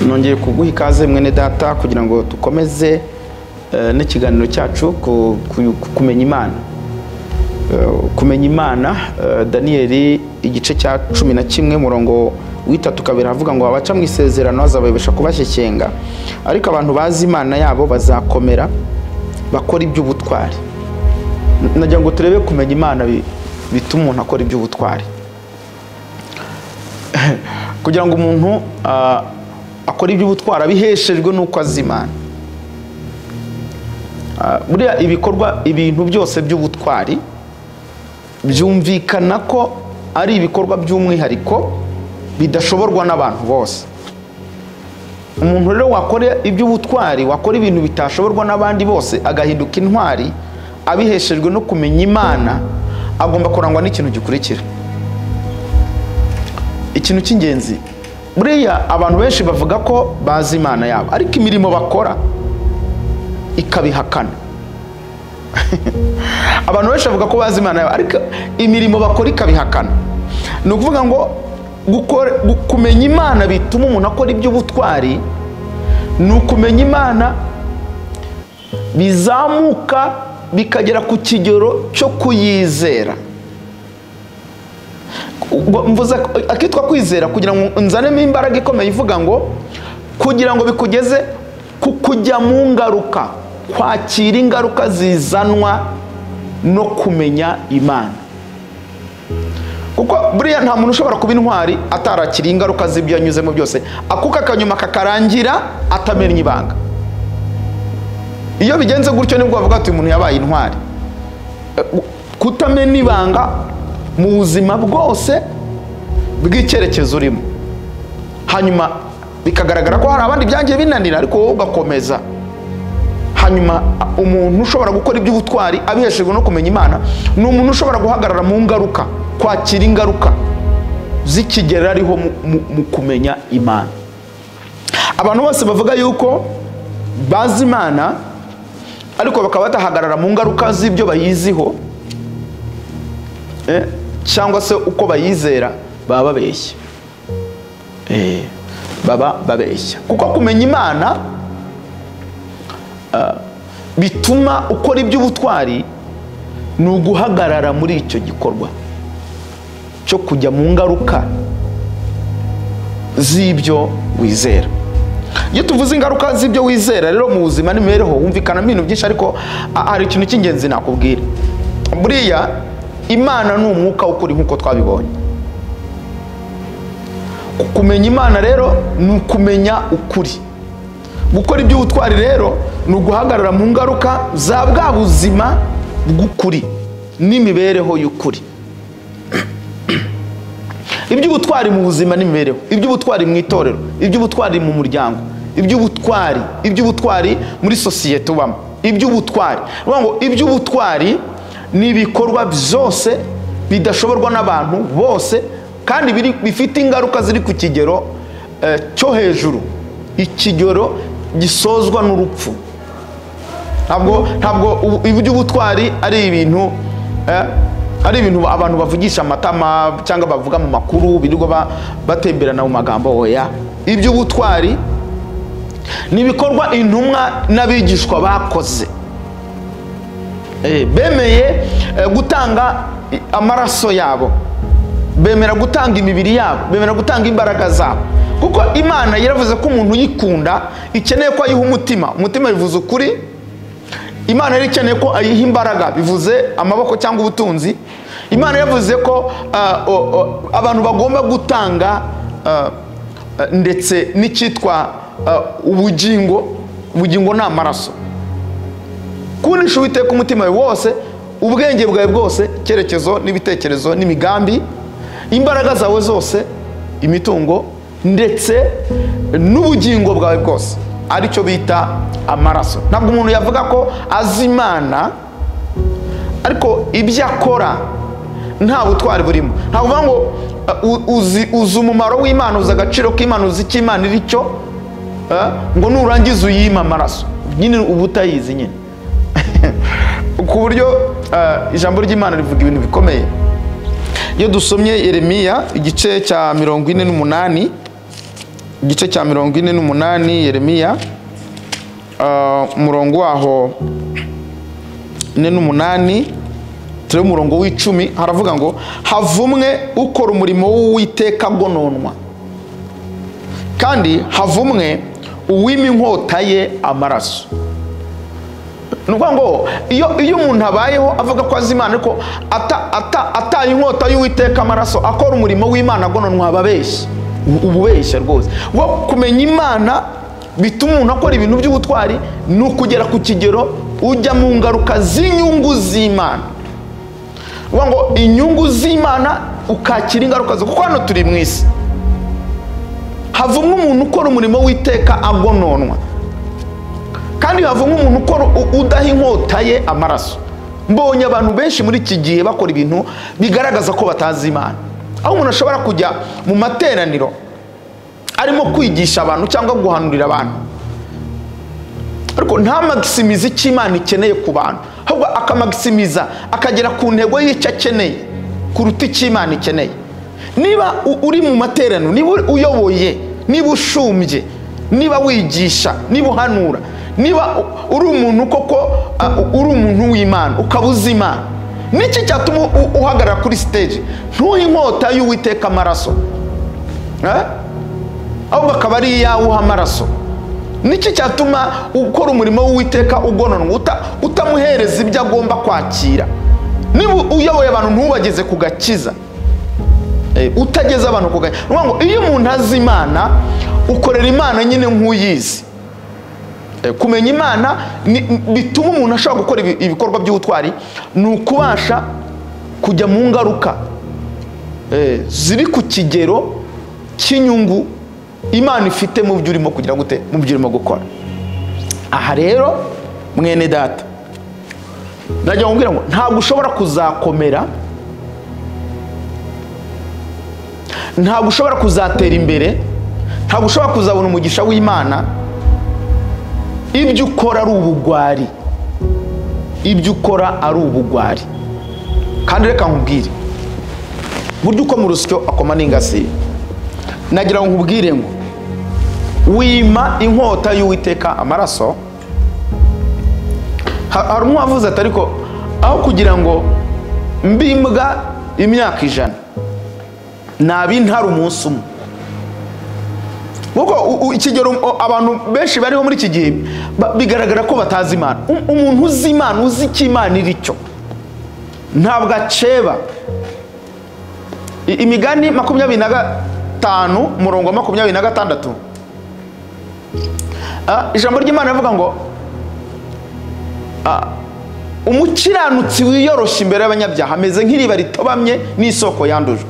nongeye kuguha ikaze mwene data kugira ngo tukomeze n'ikiganiro cyacu kumenya Imana. Kumenya Imana, Daniyeli igice cya 11 murongo w'itatu kabiri havuga ngo abaca mu isezerano azabayobesha kubashyeshyenga, ariko abantu bazi Imana yabo bazakomera, bakore iby'ubutwari. Nagira ngo turebe kumenya Imana bituma umuntu akora iby'ubutwari. Kugira ngo umuntu akora iby'ubutwari abiheshejwe nuko azi Imana. Buriya ibintu byose by'ubutwari byumvikana ko ari ibikorwa by'umwihariko bidashoborwa n'abantu bose. Umuntu rero wakora iby'ubutwari, wakora ibintu bitashoborwa n'abandi bose, agahinduka intwari abiheshejwe no kumenya Imana, agomba kurangwa n'ikintu gikurikira. Ikintu cy'ingenzi, buriya abantu benshi bavuga ko bazi Imana yabo, ariko imirimo bakora ikabihakana. Abantu benshi bavuga ko bazi Imana yabo, ariko imirimo bakora ikabihakana. Ni ukuvuga ngo kumenya Imana bituma umuntu akora iby'ubutwari, ni ukumenya Imana bizamuka bikagera ku kigero cyo kuyizera. Mvuze akitwa kwizera kugira ngo nzanemo imbaraga ikomeye ivuga ngo kugira ngo bikugeze kujya mu ngaruka, kwakira ingaruka zizanwa no kumenya Imana. Kuko buriya nta muntu ushobora kuba intwari atarakira ingaruka z'ibyo yanyuzemo byose, akuka kanyuma kakarangira atamenya ibanga. Iyo bigenze gutyo nibwo bavuga ati umuntu yabaye intwari. Kutamenya ibanga mu buzima bwose bw'icyerekezo urimo, hanyuma bikagaragara ko hari abandi byangiye binanira ariko wowe ugakomeza. Hanyuma umuntu ushobora gukora iby'ubutwari abiheshejwe no kumenya Imana ni umuntu ushobora guhagarara mu ngaruka, kwakira ingaruka z'ikigero ariho mu kumenya Imana. Abantu bose bavuga yuko bazi Imana ariko bakaba batahagarara mu ngaruka z'ibyo bayiziho, cyangwa se uko bayizera, baba babeshya. Baba babeshya. Kuko kumenya Imana bituma ukora iby'ubutwari ni uguhagarara muri icyo gikorwa cyo kujya mu ngaruka z'ibyo wizera. Iyo tuvuze ingaruka z'ibyo wizera rero mu buzima n'imibereho humvikana ibintu byinshi, ariko hari ikintu cy'ingenzi nakubwira. Buriya Imana ni umwuka w'ukuri nk'uko twabibonye. Kumenya Imana rero ni ukumenya ukuri. Gukora iby'ubutwari rero ni uguhagarara mu ngaruka za bwa buzima bw'ukuri n'imibereho y'ukuri. Iby'ubutwari mu buzima n'imibereho, iby'ubutwari mu itorero, iby'ubutwari mu muryango, iby'ubutwari muri sosiyete ubamo, iby'ubutwari ni ibikorwa byose bidashoborwa n'abantu bose, kandi bifite ingaruka ziri ku kigero cyo hejuru, ikigero gisozwa n'urupfu. Ntabwo iby'ubutwari ari ibintu abantu bavugisha amatama cyangwa bavuga mu makuru birirwa batemberana mu magambo. Oya, iby'ubutwari ni ibikorwa intumwa n'abigishwa bakoze. Bemeye gutanga amaraso yabo, bemera gutanga imibiri yabo, bemera gutanga imbaraga zabo. Kuko Imana yaravuze ko umuntu uyikunda ikeneye ko ayiha umutima. Umutima bivuze ukuri. Imana yari ikeneye ko ayiha imbaraga, bivuze amaboko cyangwa ubutunzi. Imana yavuze ko abantu bagomba gutanga ndetse n'icyitwa ubugingo ni amaraso. Kunisha Uwiteka umutima wawe wose, ubwenge bwawe bwose, icyerekezo n'ibitekerezo n'imigambi, imbaraga zawe zose, imitungo ndetse n'ubugingo bwawe bwose, aricyo bita amaraso. Ntabwo umuntu yavuga ko azi Imana ariko ibyo akora nta butwari burimo. Ntabwo uvuga ngo uzi umumaro w'Imana, uzi agaciro k'Imana, uzi icyo Imana iri cyo, ngo nurangiza uyima amaraso. Nyine uba utayizi nyine. Ku buryo ijambo ry'Imana rivuga ibintu bikomeye. Iyo dusomye Yeremiya igice cya 48 igice cya 48 Yeremiya umurongo waho 48 turi umurongo w'10 haravuga ngo havumwe ukora umurimo w'Uwiteka agononwa, kandi havumwe uwima inkota ye amaraso. Nuko ngo iyo umuntu abayeho avuga ko azi Imana ariko ataye inkota y'Uwiteka amaraso, akora umurimo w'Imana agononwa, ababeshya, ububeshya rwose. Wo kumenya Imana bituma umuntu akora ibintu by'ubutwari, ni ukugera ku kigero ujya mu ngaruka z'inyungu z'Imana. Ngo inyungu z'Imana ukakira ingaruka zo, kuko hano turi mu isi. Havumwe umuntu ukora umurimo w'Iteka agononwa, kandi havumwe umuntu ukora udaha inkota ye amaraso. Mbonye abantu benshi muri iki gihe bakora ibintu bigaragaza ko batazi Imana, aho umuntu ashobora kujya mu materaniro arimo kwigisha abantu cyangwa guhanurira abantu, ariko nta maximize icyo Imana ikeneye ku bantu, ahubwo akamaximiza akagera ku ntego y'icyo akeneye kuruta icyo Imana ikeneye. Niba uri mu materaniro, niba uyoboye, niba ushumbye, niba wigisha, niba uhanura, niba uri umuntu koko uri umuntu w'Imana ukabuza Imana, niki cyatuma uhagarara kuri stage ntuhe inkota y'Uwiteka amaraso, ahubwo akaba ari iyawe amaraso? Niki cyatuma ukora umurimo w'Uwiteka ugononwa, utamuhereza ibyo agomba kwakira? Niba uyoboye abantu ntubageze ku gakiza, utageze abantu ku gakiza. Iyo umuntu azi Imana, ukorera Imana nyine nk'uyizi. Kumenya Imana bituma umuntu ashobora gukora ibikorwa by'ubutwari, ni ukubasha kujya mu ngaruka ziri ku kigero cy'inyungu Imana ifite mu byo urimo kugira gute, mu byo urimo gukora. Aha rero mwene data, najya kumbwira ngo ntabwo ushobora kuzakomera, ntabwo ushobora kuzatera imbere, ntabwo ushobora kuzabona umugisha w'Imana ibyo ukora ari ubugwari, ibyo ukora ari ubugwari. Kandi reka nkubwire, buryo uko mu rusyo akoma n'ingasi. Nagira ngo nkubwire ngo wima inkota y'Uwiteka amaraso. Hari umwe wavuze ati ariko aho kugira ngo mbimbwa imyaka 100 nabintara umunsi umwe. Kuko ikigero abantu benshi bariho muri iki gihe bigaragara ko batazi Imana. Umuntu uzi Imana, uzi icyo Imana iri cyo, ntabwo aceba. Imigani 25 murongo 26, ijambo ry'Imana rivuga ngo umukiranutsi wiyoroshya imbere y'abanyabyaha ameze nk'iriba ritobamye n'isoko yandujwe.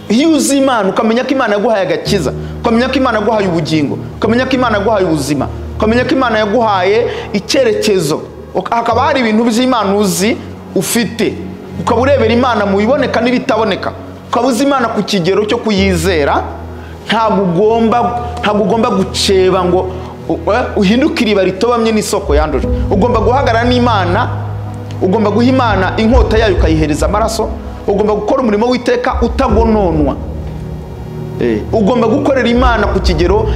Iyo uzi Imana, ukamenya ko Imana yaguhaye agakiza, ukamenya ko Imana yaguhaye ubugingo, ukamenya ko Imana yaguhaye ubuzima, ukamenya ko Imana yaguhaye icyerekezo, hakaba hari ibintu by'Imana uzi ufite, ukaba urebera Imana mu biboneka n'ibitaboneka, ukaba uzi Imana ku kigero cyo kuyizera, ntabwo ugomba guceba ngo uhinduke iriba ritobamye n'isoko yandujwe. Ugomba guhagarara n'Imana, ugomba guha Imana inkota yayo ukayihereza amaraso, ugomba gukora umurimo w'Iteka utagononwa. Ugomba gukorera Imana ku kigero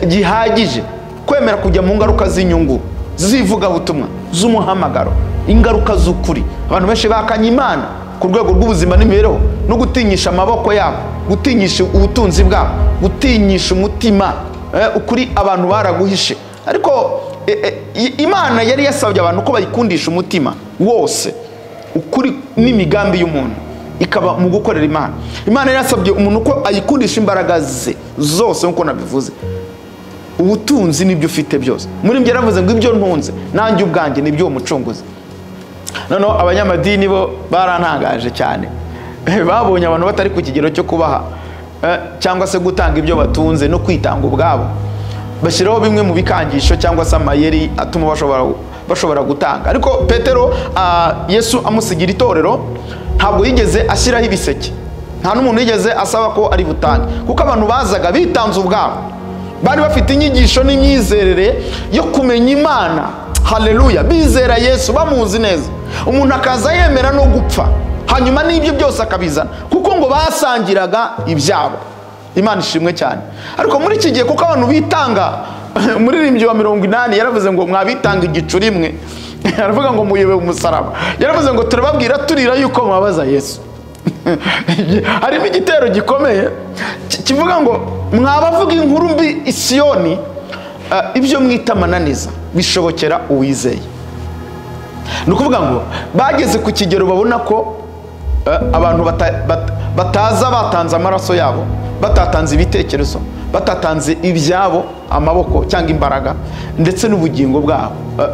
gihagije, kwemera kujya mu ngaruka z'inyungu zivuga butumwa z'umuhamagaro, ingaruka z'ukuri. Abantu benshi bakanye Imana ku rwego rw'ubuzima n'imibereho, no gutinyisha amaboko yabo, gutinyisha ubutunzi bwabo, gutinyisha umutima ukuri abantu baraguhishe. Ariko Imana yari yasabye abantu ko bayikundisha umutima wose, ukuri n'imigambi y'umuntu ikaba mu gukorera Imana. Imana yari yasabye umuntu ko ayikundisha imbaraga ze zose, nkuko nabivuze. Ubutunzi nibyo ufite byose. Muri mbye yaravuze ngo ibyo ntunze nanjye ubwanjye nibyo uwo mucunguzi. Noneho abanyamadini bo barantangaje cyane. Babonye abantu batari ku kigero cyo kubaha cyangwa se gutanga ibyo batunze no kwitanga ubwabo, bashyiraho bimwe mu bikangisho cyangwa se amayeri atuma bashobora gutanga. Ariko Petero Yesu amusigira itorero, ntabwo yigeze ashyiraho ibiseke, nta n'umuntu yigeze asaba ko ari butange, kuko abantu bazaga bitanze ubwabo, bari bafite inyigisho n'imyizerere yo kumenya Imana. Haleluya, bizera Yesu, bamuzi neza. Umuntu akaza yemera no gupfa, hanyuma n'ibyo byose akabizana, kuko ngo basangiraga ibyabo. Imana ishimwe cyane. Ariko muri iki gihe kuko abantu bitanga, umuririmbyi wa 80 yaravuze ngo mwabitanga igicuri imwe, aravuga ngo muyobe umusaraba, yaravuze ngo turababwira turira yuko mwabaza Yesu. Harimo igitero gikomeye kivuga ngo mwabavuga inkuru mbi Isiyoni, ibyo mwita amananiza bishobokera uwizeye. Ni ukuvuga ngo bageze ku kigero babona ko abantu bataza batanze amaraso yabo, batatanze ibitekerezo, batatanze ibyabo, amaboko cyangwa imbaraga ndetse n'ubugingo bwabo,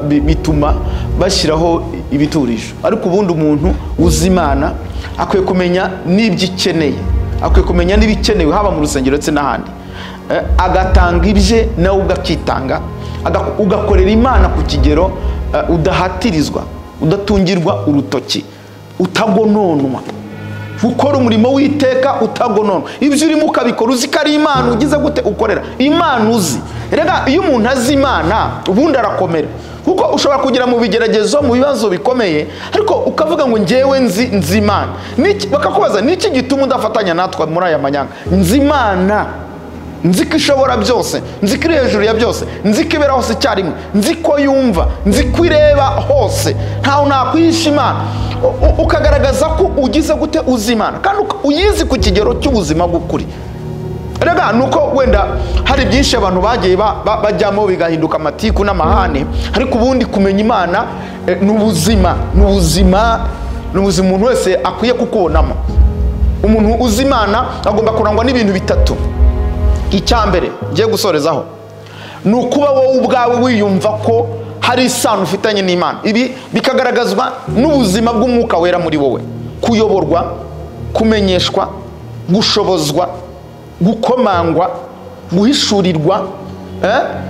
bituma bashyiraho ibiturisho. Ariko ubundi umuntu uzi Imana akwiye kumenya n'ibyo ikeneye, akwiye kumenya n'ibikenewe haba mu rusengero ndetse n'ahandi, agatanga ibye nawe ugakitanga, ugakorera Imana ku kigero udahatirizwa, udatungirwa urutoki, utagononwa, ukora umurimo w'iteka utagononwa. Ibyo urimo ukabikora uzi ko ari Imana ugize gute ukorera Imana uzi. Rega iyo umuntu azi Imana ubundi arakomera, kuko ushobora kugira mu bigeragezo, mu bibazo bikomeye, ariko ukavuga ngo njyewe nzi Imana. Bakakubaza niki gituma udafatanya natwe muri aya manyanga? Nzi Imana, nzi ko ishobora byose, nzi ko iri hejuru ya byose, nzi ko ibera hose icyarimwe, nzi ko yumva, nzi ko ireba hose, ntawe nakwihisha Imana. Ukagaragaza ko ugize gute uzi Imana kandi uyizi ku kigero cy'ubuzima bw'ukuri. Rega nuko wenda hari byinshi abantu bagiye bajyamo bigahinduka amatiku n'amahane, ariko ubundi kumenya Imana n'ubuzima, umuntu wese akwiye kukubonamo. Umuntu uzi Imana agomba kurangwa n'ibintu bitatu. Icyambere ngiye gusorezaho ni ukuba wowe ubwawe wiyumva ko hari isano ufitanye n'Imana. Ibi bikagaragazwa n'ubuzima bw'umwuka wera muri wowe, kuyoborwa, kumenyeshwa, gushobozwa, gukomangwa, guhishurirwa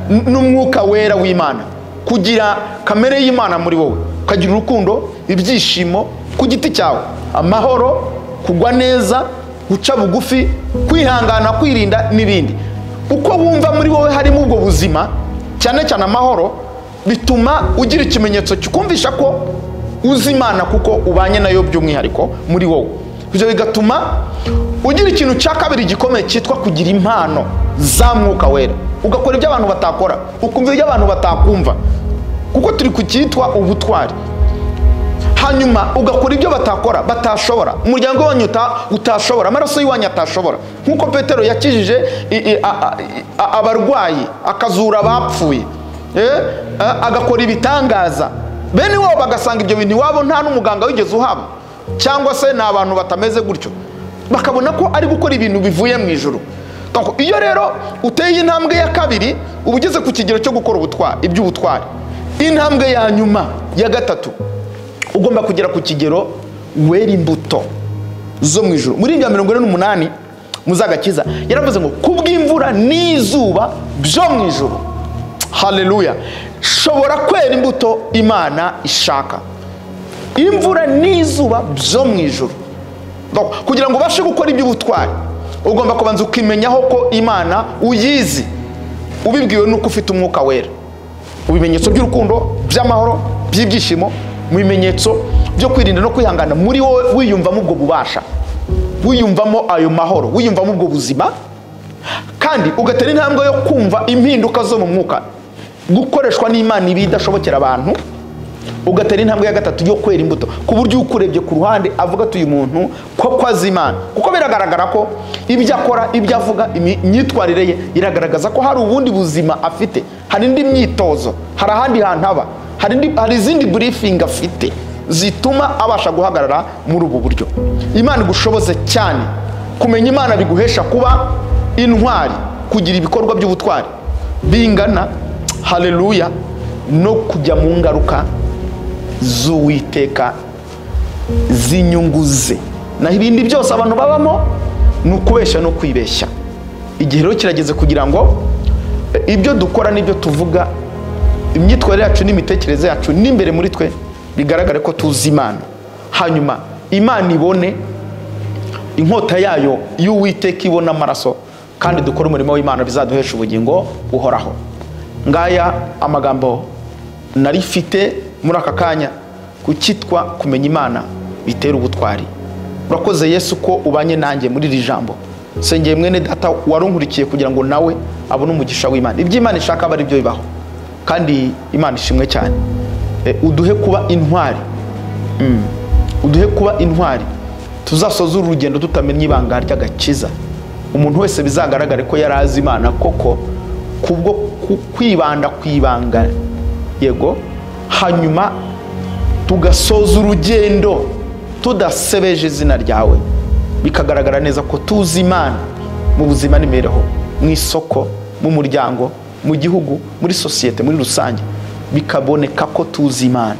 n'umwuka wera w'Imana, kugira kamere y'Imana muri wowe, ukagira urukundo, ibyishimo ku giti cyawe, amahoro, kugwa neza, guca bugufi, kwihangana, kwirinda n'ibindi. Uko wumva muri wowe harimo ubwo buzima, cyane cyane amahoro, bituma ugira ikimenyetso cyukumvisha ko uzi Imana kuko ubanye nayo by'umwihariko muri wowe. Ibyo bigatuma ugira ikintu cya kabiri gikomeye cyitwa kugira impano za mwuka wera, ugakora ibyo abantu batakora, ukumva ibyo abantu batakumva, kuko turi ku cyitwa ubutwari. Hanyuma ugakora ibyo batakora, batashobora, umuryango wanyu utashobora, amaraso y'wanyu atashobora. Nkuko Petero yakijije abarwayi, akazura abapfuye, agakora ibitangaza, bene wabo bagasanga ibyo bintu iwabo nta n'umuganga wigeze uhaba, cyangwa se ni abantu batameze gutyo, bakabona ko ari gukora ibintu bivuye mu ijuru. Iyo rero uteye intambwe ya kabiri, uba ugeze ku kigero cyo gukora iby'ubutwari. Intambwe ya nyuma ya gatatu, ugomba kugera ku kigero wera imbuto zo mu ijuru. Muri Yeremiya 48 muzagakiza yaravuze ngo kubw'imvura n'izuba byo mu ijuru, haleluya, shobora kwera imbuto Imana ishaka. Imvura n'izuba byo mu ijuru. Kugira ngo ubashe gukora iby'ubutwari, ugomba kubanza ukimenyaho ko Imana uyizi, ubibwiwe nuko ufite umwuka wera, ubimenyetso by'urukundo, by'amahoro, by'ibyishimo, mu bimenyetso byo kwirinda no kwihangana muri wowe, wiyumvamo ubwo bubasha, wiyumvamo ayo mahoro, wiyumvamo ubwo buzima, kandi ugatera intambwe yo kumva impinduka zo mu mwuka, gukoreshwa n'Imana ibidashobokera abantu. Ugatera intambwe ya gatatu yo kwera imbuto, ku buryo ukurebye ku ruhande avuga ati uyu muntu ko azi Imana, kuko biragaragara ko ibyo akora, ibyo avuga, imyitwarire ye iragaragaza ko hari ubundi buzima afite, hari indi myitozo, hari ahandi hantu aba, hari izindi briefing afite zituma abasha guhagarara muri ubu buryo. Imana igushoboze cyane. Kumenya Imana biguhesha kuba intwari, kugira ibikorwa by'ubutwari bingana, haleluya, no kujya mu ngaruka z'Uwiteka z'inyungu ze. Naho ibindi byose abantu babamo ni ukubeshya no kwibeshya. Igihe rero kirageze kugira ngo ibyo dukora n'ibyo tuvuga, imyitwarire yacu n'imitekerereze yacu n'imbere muri twe bigaragare ko tuzi Imana, hanyuma Imana ibone inkota yayo y'Uwiteka, ibona amaraso, kandi dukora umurimo w'Imana bizaduhesha ubugingo buhoraho. Ngaya amagambo narifite muri aka kanya ku cyitwa kumenya Imana bitera ubutwari. Urakoze Yesu ko ubanye nanjye muri iri jambo, sengeye mwene data warunkurikiye kugira ngo nawe abone umugisha w'Imana. Iby'Imana ishaka aba ari byo bibaho, kandi Imana ishimwe cyane. Uduhe kuba intwari, uduhe kuba intwari, tuzasoza urugendo tutamenye ibanga ry'agakiza. Umuntu wese bizagaragare ko yari azi Imana koko kubwo kwibanda kwibanga, yego, hanyuma tugasoza urugendo tudasebeje izina ryawe, bikagaragara neza ko tuzi Imana mu buzima n'imibereho, mu isoko, mu muryango, mu gihugu, muri sosiyete muri rusange, bikaboneka ko tuzi Imana.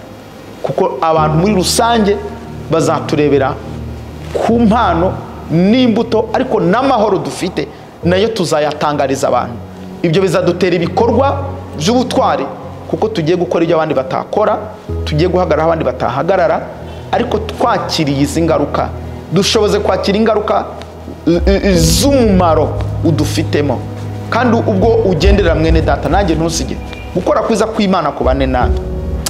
Kuko abantu muri rusange bazaturebera ku mpano n'imbuto, ariko n'amahoro dufite nayo tuzayatangariza abantu. Ibyo bizadutera ibikorwa by'ubutwari, kuko tugiye gukora ibyo abandi batakora, tugiye guhagarara abandi batahagarara, ariko twakiriye izi ngaruka, dushoboze kwakira ingaruka z'umumaro udufitemo. Kandi ubwo ugenderera mwene data, nanjye ntusige gukora kwiza kw'Imana kubane natwe.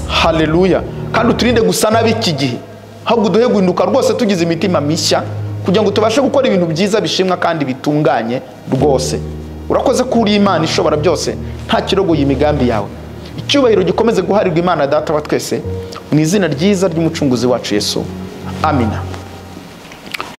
Haleluya. Kandi uturinde gusa n'ab'iki gihe, ahubwo duhe guhinduka rwose tugize imitima mishya, kugira ngo tubashe gukora ibintu byiza bishimwa kandi bitunganye rwose. Urakoze kuri Imana ishobora byose, nta kirogoye imigambi yawe. Icyubahiro gikomeze guharirwa Imana Data wa twese, mu izina ryiza ry'umucunguzi wacu Yesu. Amina.